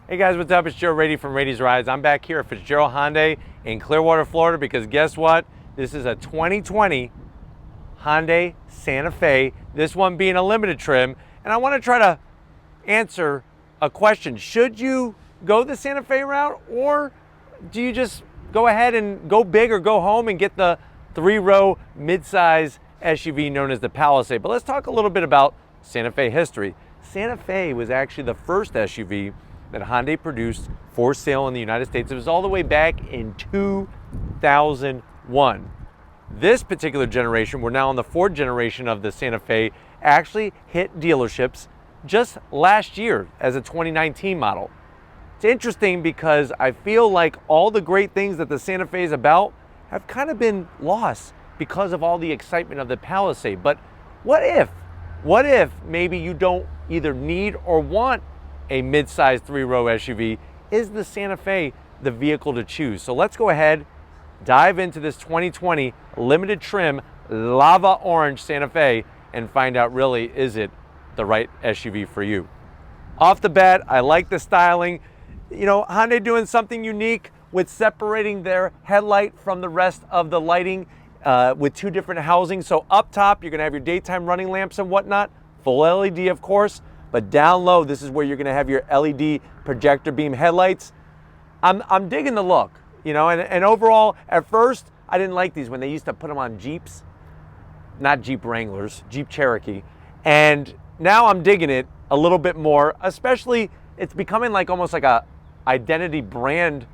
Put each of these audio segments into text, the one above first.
Hey guys, what's up? It's Joe Rady from Rady's Rides. I'm back here at Fitzgerald Hyundai in Clearwater, Florida, because guess what? This is a 2020 Hyundai Santa Fe, this one being a limited trim, and I want to try to answer a question. Should you go the Santa Fe route, or do you just go ahead and go big or go home and get the three-row mid-size SUV known as the Palisade? But let's talk a little bit about Santa Fe history. Santa Fe was actually the first SUV that Hyundai produced for sale in the United States. It was all the way back in 2001. This particular generation, we're now on the fourth generation of the Santa Fe, actually hit dealerships just last year as a 2019 model. It's interesting because I feel like all the great things that the Santa Fe is about have kind of been lost because of all the excitement of the Palisade. But what if maybe you don't either need or want a mid-size three-row SUV? Is the Santa Fe the vehicle to choose? So let's go ahead, dive into this 2020 limited trim lava orange Santa Fe and find out, really, is it the right SUV for you? Off the bat, I like the styling. You know, Hyundai doing something unique with separating their headlight from the rest of the lighting with two different housings. So up top, you're gonna have your daytime running lamps and whatnot, full LED of course, but down low, this is where you're gonna have your LED projector beam headlights. I'm digging the look, you know, and overall, at first, I didn't like these when they used to put them on Jeeps, not Jeep Wranglers, Jeep Cherokee. And now I'm digging it a little bit more, especially it's becoming like almost like a identity brand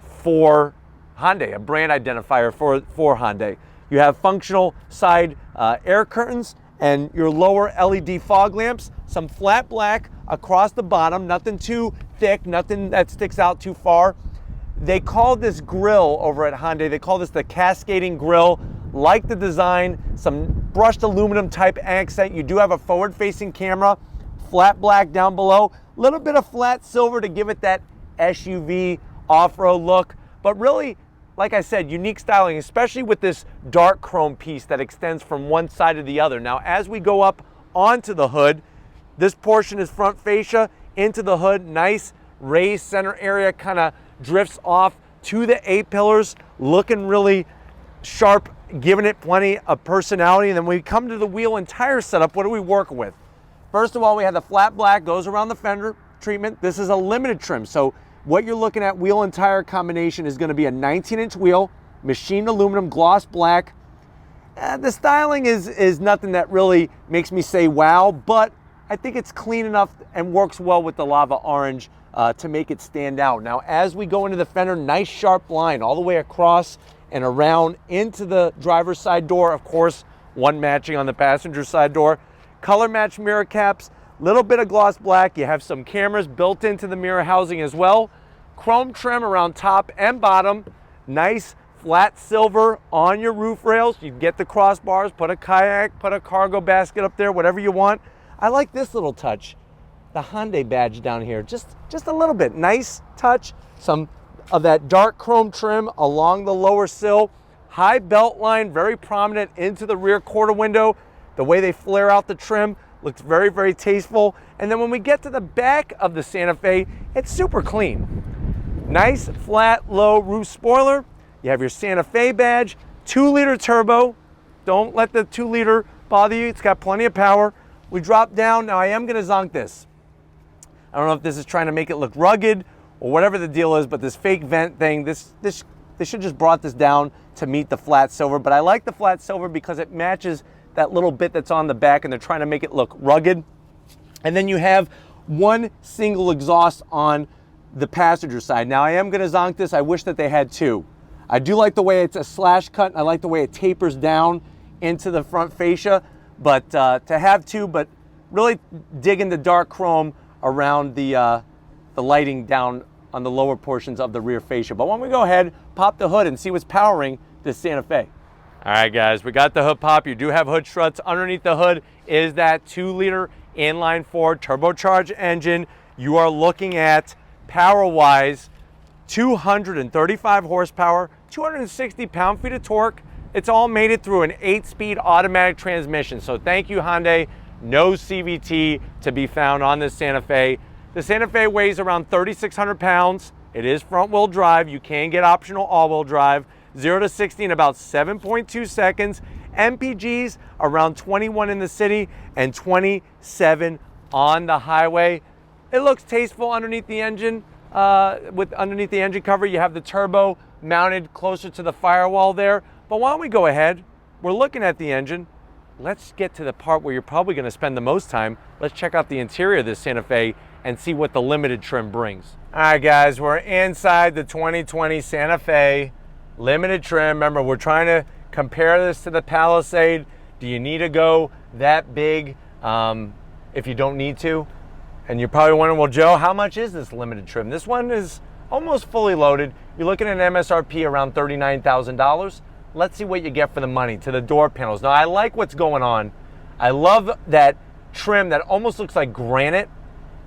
for Hyundai, a brand identifier for Hyundai. You have functional side air curtains and your lower LED fog lamps, some flat black across the bottom, nothing too thick, nothing that sticks out too far. They call this grille over at Hyundai, they call this the cascading grille. Like the design, some brushed aluminum type accent. You do have a forward-facing camera, flat black down below, a little bit of flat silver to give it that SUV off-road look. But really, like I said, unique styling, especially with this dark chrome piece that extends from one side to the other. Now, as we go up onto the hood, this portion is front fascia into the hood, nice raised center area, kind of drifts off to the A-pillars, looking really sharp, giving it plenty of personality. And then when we come to the wheel and tire setup, what are we working with? First of all, we have the flat black, goes around the fender treatment. This is a limited trim, so what you're looking at wheel and tire combination is going to be a 19-inch wheel, machined aluminum, gloss black. The styling is nothing that really makes me say wow, but I think it's clean enough and works well with the lava orange to make it stand out. Now, as we go into the fender, nice sharp line all the way across and around into the driver's side door. Of course, one matching on the passenger side door. Color match mirror caps, little bit of gloss black. You have some cameras built into the mirror housing as well. Chrome trim around top and bottom. Nice flat silver on your roof rails. You can get the crossbars, put a kayak, put a cargo basket up there, whatever you want. I like this little touch, the Hyundai badge down here, just a little bit. Nice touch, some of that dark chrome trim along the lower sill. High belt line, very prominent into the rear quarter window. The way they flare out the trim looks very, very tasteful. And then when we get to the back of the Santa Fe, it's super clean. Nice, flat, low roof spoiler. You have your Santa Fe badge, 2-liter turbo. Don't let the 2-liter bother you. It's got plenty of power. We drop down. Now, I am going to zonk this. I don't know if this is trying to make it look rugged or whatever the deal is, but this fake vent thing, they should just brought this down to meet the flat silver. But I like the flat silver because it matches that little bit that's on the back, and they're trying to make it look rugged. And then you have one single exhaust on the passenger side. Now, I am going to zonk this. I wish that they had two. I do like the way it's a slash cut, and I like the way it tapers down into the front fascia, but to have two, but really digging the dark chrome around the lighting down on the lower portions of the rear fascia. But why don't we go ahead, pop the hood, and see what's powering this Santa Fe. All right, guys, we got the hood pop. You do have hood struts. Underneath the hood is that 2-liter inline-4 turbocharged engine. You are looking at, power-wise, 235 horsepower, 260 pound-feet of torque. It's all made it through an 8-speed automatic transmission. So thank you, Hyundai. No CVT to be found on this Santa Fe. The Santa Fe weighs around 3,600 pounds. It is front wheel drive. You can get optional all wheel drive. 0 to 60 in about 7.2 seconds. MPGs around 21 in the city and 27 on the highway. It looks tasteful underneath the engine. Underneath the engine cover, you have the turbo mounted closer to the firewall there. But why don't we go ahead? We're looking at the engine. Let's get to the part where you're probably going to spend the most time. Let's check out the interior of this Santa Fe and see what the limited trim brings. All right, guys, we're inside the 2020 Santa Fe limited trim. Remember, we're trying to compare this to the Palisade. Do you need to go that big if you don't need to? And you're probably wondering, well, Joe, how much is this limited trim? This one is almost fully loaded. You're looking at an MSRP around $39,000. Let's see what you get for the money to the door panels. Now, I like what's going on. I love that trim that almost looks like granite.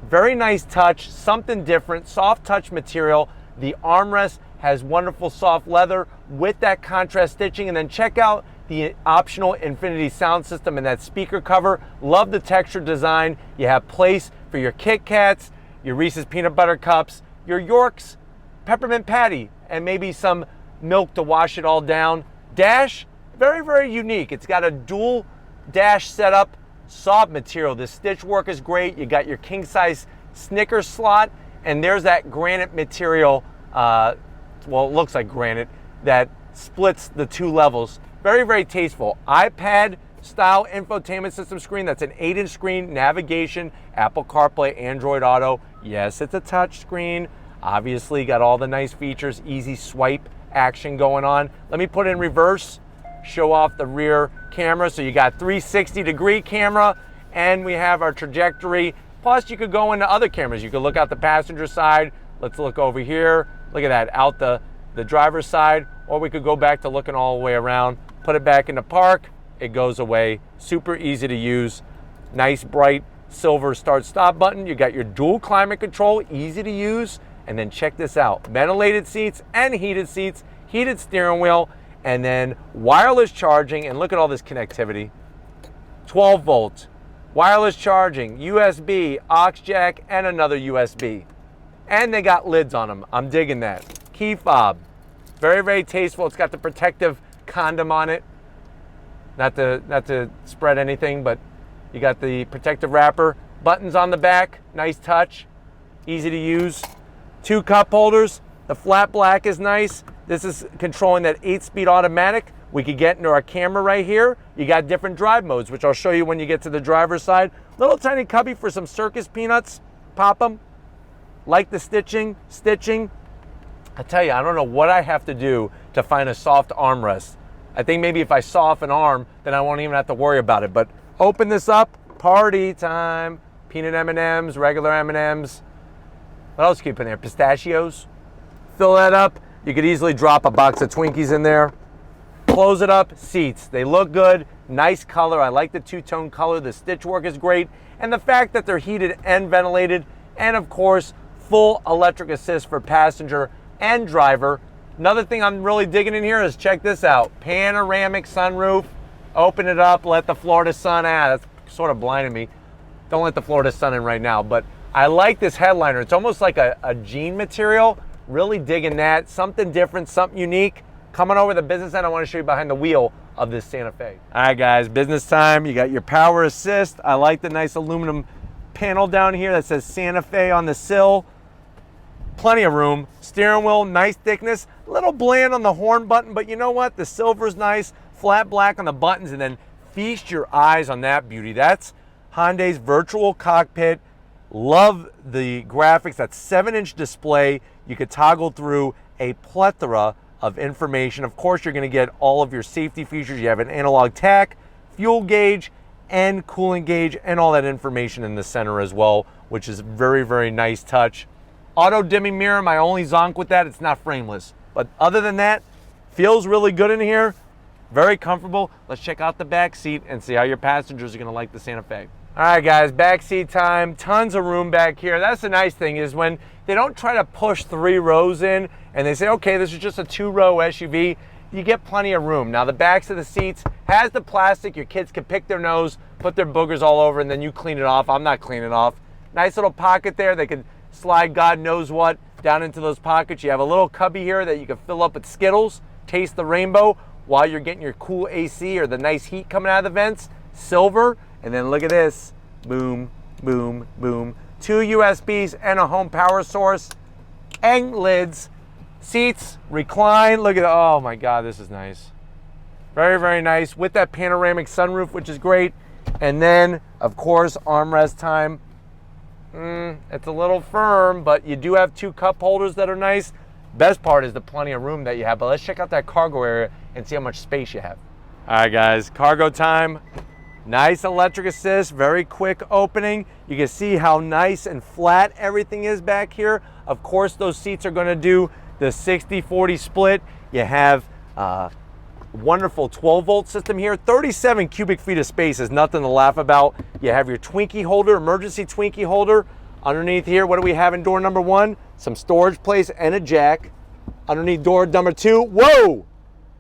Very nice touch, something different, soft touch material. The armrest has wonderful soft leather with that contrast stitching. And then check out the optional Infinity sound system and that speaker cover. Love the texture design. You have place for your Kit Kats, your Reese's Peanut Butter Cups, your York's Peppermint Patty, and maybe some milk to wash it all down. Dash, very, very unique. It's got a dual dash setup, soft material. The stitch work is great. You got your king size Snickers slot, and there's that granite material, well, it looks like granite, that splits the two levels. Very, very tasteful. iPad style infotainment system screen. That's an 8-inch screen, navigation, Apple CarPlay, Android Auto. Yes, it's a touch screen. Obviously got all the nice features, easy swipe action going on. Let me put it in reverse, show off the rear camera. So you got 360-degree camera, and we have our trajectory. Plus you could go into other cameras. You could look out the passenger side. Let's look over here. Look at that, out the driver's side. Or we could go back to looking all the way around. Put it back into park, it goes away. Super easy to use. Nice bright silver start stop button. You got your dual climate control, easy to use. And then check this out, ventilated seats and heated seats, heated steering wheel, and then wireless charging. And look at all this connectivity. 12 volts, wireless charging, USB, aux jack, and another USB. And they got lids on them. I'm digging that. Key fob, very, very tasteful. It's got the protective condom on it. Not to spread anything, but you got the protective wrapper. Buttons on the back, nice touch, easy to use. 2 cup holders. The flat black is nice. This is controlling that 8-speed automatic. We could get into our camera right here. You got different drive modes, which I'll show you when you get to the driver's side. Little tiny cubby for some circus peanuts. Pop them. Like the stitching. I tell you, I don't know what I have to do to find a soft armrest. I think maybe if I saw off an arm, then I won't even have to worry about it. But open this up. Party time. Peanut M&Ms, regular M&Ms. What else keep in there? Pistachios. Fill that up. You could easily drop a box of Twinkies in there. Close it up. Seats. They look good. Nice color. I like the two-tone color. The stitch work is great. And the fact that they're heated and ventilated. And of course, full electric assist for passenger and driver. Another thing I'm really digging in here is check this out. Panoramic sunroof. Open it up. Let the Florida sun out. That's sort of blinding me. Don't let the Florida sun in right now. But I like this headliner. It's almost like a jean material. Really digging that. Something different, something unique. Coming over the business end, I want to show you behind the wheel of this Santa Fe. All right, guys, business time. You got your power assist. I like the nice aluminum panel down here that says Santa Fe on the sill. Plenty of room. Steering wheel, nice thickness. A little bland on the horn button, but you know what? The silver's nice. Flat black on the buttons, and then feast your eyes on that beauty. That's Hyundai's virtual cockpit. Love the graphics. That 7-inch display. You could toggle through a plethora of information. Of course, you're going to get all of your safety features. You have an analog tach, fuel gauge, and coolant gauge, and all that information in the center as well, which is very, very nice touch. Auto dimming mirror, my only zonk with that, it's not frameless. But other than that, feels really good in here. Very comfortable. Let's check out the back seat and see how your passengers are going to like the Santa Fe. All right, guys, backseat time. Tons of room back here. That's the nice thing is when they don't try to push 3 rows in and they say, okay, this is just a 2-row SUV, you get plenty of room. Now, the backs of the seats has the plastic. Your kids can pick their nose, put their boogers all over, and then you clean it off. I'm not cleaning it off. Nice little pocket there. They could slide God knows what down into those pockets. You have a little cubby here that you can fill up with Skittles, taste the rainbow while you're getting your cool AC or the nice heat coming out of the vents. Silver, and then look at this. Boom, boom, boom. 2 USBs and a home power source, and lids. Seats, recline. Look at, oh my God, this is nice. Very, very nice with that panoramic sunroof, which is great. And then, of course, armrest time. It's a little firm, but you do have 2 cup holders that are nice. Best part is the plenty of room that you have, but let's check out that cargo area and see how much space you have. All right, guys, cargo time. Nice electric assist, very quick opening. You can see how nice and flat everything is back here. Of course, those seats are gonna do the 60-40 split. You have wonderful 12-volt system here. 37 cubic feet of space is nothing to laugh about. You have your Twinkie holder, emergency Twinkie holder. Underneath here, what do we have in door number 1? Some storage place and a jack. Underneath door number 2, whoa!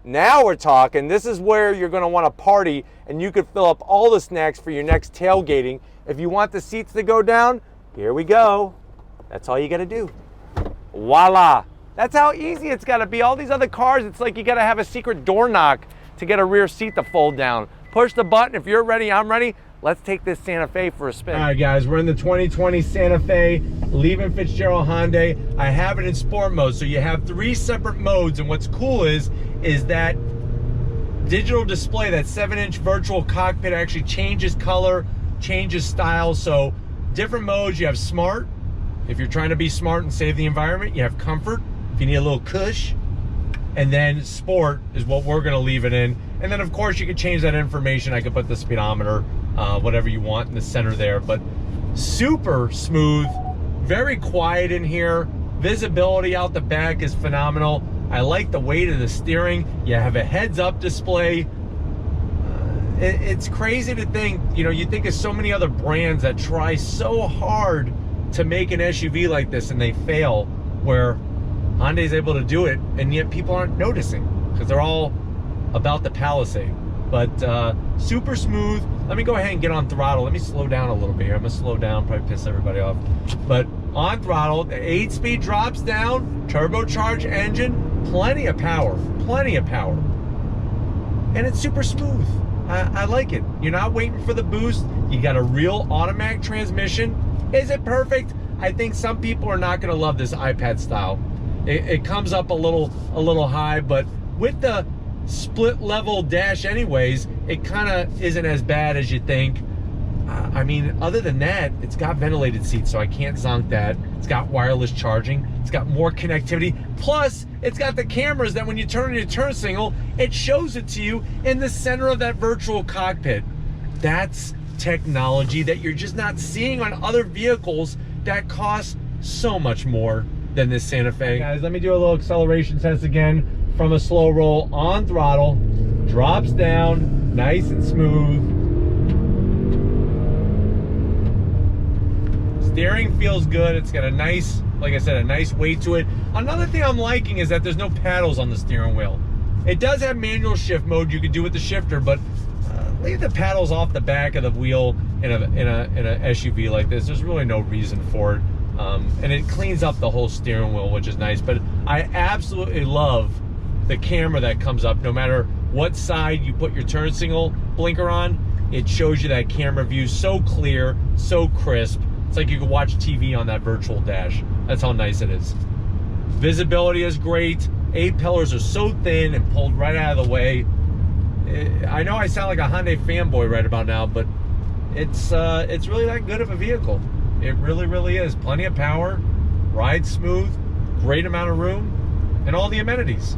Now we're talking. This is where you're gonna wanna party and you could fill up all the snacks for your next tailgating. If you want the seats to go down, here we go. That's all you gotta do. Voila. That's how easy it's gotta be. All these other cars, it's like you gotta have a secret door knock to get a rear seat to fold down. Push the button. If you're ready, I'm ready. Let's take this Santa Fe for a spin. All right, guys, we're in the 2020 Santa Fe, leaving Fitzgerald Hyundai. I have it in sport mode, so you have 3 separate modes, and what's cool is that digital display, that 7-inch virtual cockpit actually changes color, changes style, so different modes. You have smart, if you're trying to be smart and save the environment. You have comfort, if you need a little cush, and then sport is what we're gonna leave it in. And then of course you can change that information. I could put the speedometer, whatever you want in the center there, but super smooth, very quiet in here. Visibility out the back is phenomenal. I like the weight of the steering. You have a heads-up display. It's crazy to think, you know, you think of so many other brands that try so hard to make an SUV like this and they fail, where Hyundai's able to do it, and yet people aren't noticing because they're all about the Palisade. But super smooth. Let me go ahead and get on throttle. Let me slow down a little bit here. I'm gonna slow down, probably piss everybody off. But on throttle, the 8-speed drops down, turbocharged engine, plenty of power, plenty of power. And it's super smooth. I like it. You're not waiting for the boost. You got a real automatic transmission. Is it perfect? I think some people are not gonna love this iPad style. It comes up a little high, but with the split level dash anyways, it kind of isn't as bad as you think. I mean, other than that, it's got ventilated seats, so I can't zonk that. It's got wireless charging. It's got more connectivity. Plus, it's got the cameras that when you turn on your turn signal, it shows it to you in the center of that virtual cockpit. That's technology that you're just not seeing on other vehicles that cost so much more than this Santa Fe. Guys, let me do a little acceleration test again from a slow roll on throttle. Drops down, nice and smooth. Steering feels good. It's got a nice, like I said, a nice weight to it. Another thing I'm liking is that there's no paddles on the steering wheel. It does have manual shift mode you can do with the shifter, but leave the paddles off the back of the wheel in a SUV like this. There's really no reason for it. And it cleans up the whole steering wheel, which is nice. But I absolutely love the camera that comes up. No matter what side you put your turn signal blinker on, it shows you that camera view so clear, so crisp. It's like you can watch TV on that virtual dash. That's how nice it is. Visibility is great. A-pillars are so thin and pulled right out of the way. I know I sound like a Hyundai fanboy right about now, but it's really that good of a vehicle. It really, really is. Plenty of power, rides smooth, great amount of room, and all the amenities.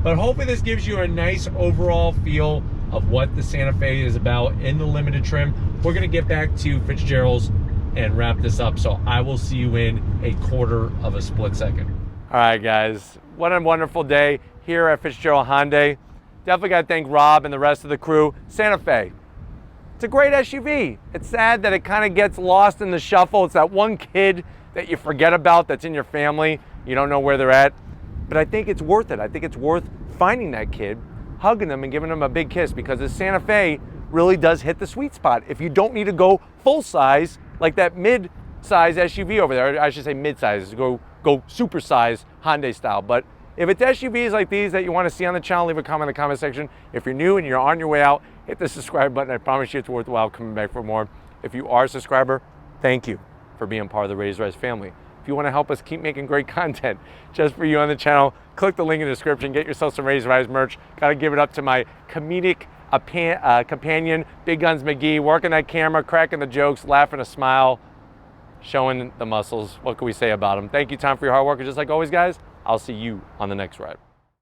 But hopefully this gives you a nice overall feel of what the Santa Fe is about in the limited trim. We're gonna get back to Fitzgerald's and wrap this up, so I will see you in a quarter of a split second. All right, guys, what a wonderful day here at Fitzgerald Hyundai. Definitely gotta thank Rob and the rest of the crew. Santa Fe, it's a great SUV. It's sad that it kind of gets lost in the shuffle. It's that one kid that you forget about that's in your family. You don't know where they're at. But I think it's worth it. I think it's worth finding that kid, hugging them and giving them a big kiss, because this Santa Fe really does hit the sweet spot. If you don't need to go full size, like that mid size SUV over there. I should say mid-size, go super size Hyundai style. But if it's SUVs like these that you want to see on the channel, leave a comment in the comment section. If you're new and you're on your way out, hit the subscribe button. I promise you it's worthwhile coming back for more. If you are a subscriber, thank you for being part of the Raise Rise family. If you want to help us keep making great content just for you on the channel, click the link in the description, get yourself some Raise Rise merch. Got to give it up to my comedic companion, Big Guns McGee, working that camera, cracking the jokes, laughing a smile, showing the muscles. What can we say about him? Thank you, Tom, for your hard work. And just like always, guys, I'll see you on the next ride.